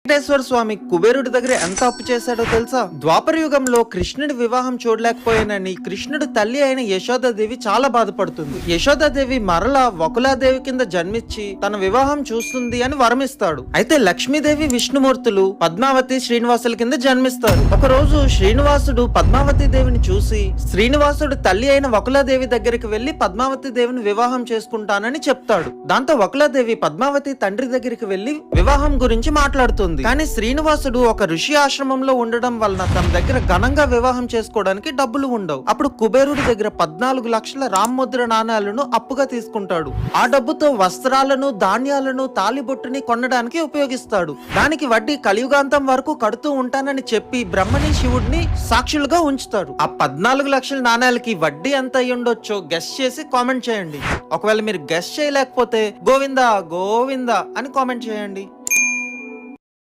వెంకటేశ్వర స్వామి కుబేరుడి దగ్గర ఎంత అప్పు చేశాడో తెలుసా? ద్వాపర యుగంలో కృష్ణుడి వివాహం చూడలేకపోయానని కృష్ణుడి తల్లి అయిన యశోదాదేవి చాలా బాధపడుతుంది. యశోదాదేవి మరలా వకులాదేవి కింద జన్మించి తన వివాహం చూస్తుంది అని వరమిస్తాడు. అయితే లక్ష్మీదేవి విష్ణుమూర్తులు పద్మావతి శ్రీనివాసుల కింద జన్మిస్తారు. ఒక రోజు శ్రీనివాసుడు పద్మావతి దేవిని చూసి శ్రీనివాసుడు తల్లి అయిన వకులాదేవి దగ్గరికి వెళ్లి పద్మావతి దేవిని వివాహం చేసుకుంటానని చెప్తాడు. దాంతో వకులాదేవి పద్మావతి తండ్రి దగ్గరికి వెళ్లి వివాహం గురించి మాట్లాడుతుంది. కానీ శ్రీనివాసుడు ఒక ఋషి ఆశ్రమంలో ఉండడం వలన తన దగ్గర ఘనంగా వివాహం చేసుకోవడానికి డబ్బులు ఉండవు. అప్పుడు కుబేరుడి దగ్గర 14 లక్షల రామ్ముద్ర నాణాలను అప్పుగా తీసుకుంటాడు. ఆ డబ్బుతో వస్త్రాలను, ధాన్యాలను, తాలిబొట్టుని కొనడానికి ఉపయోగిస్తాడు. దానికి వడ్డీ కలియుగాంతం వరకు కడుతూ ఉంటానని చెప్పి బ్రహ్మని శివుడిని సాక్షులుగా ఉంచుతాడు. ఆ 14 లక్షల నాణాలకి వడ్డీ ఎంత అయి ఉండొచ్చో గెస్ చేసి కామెంట్ చేయండి. ఒకవేళ మీరు గెస్ చేయలేకపోతే గోవిందా గోవిందా అని కామెంట్ చేయండి.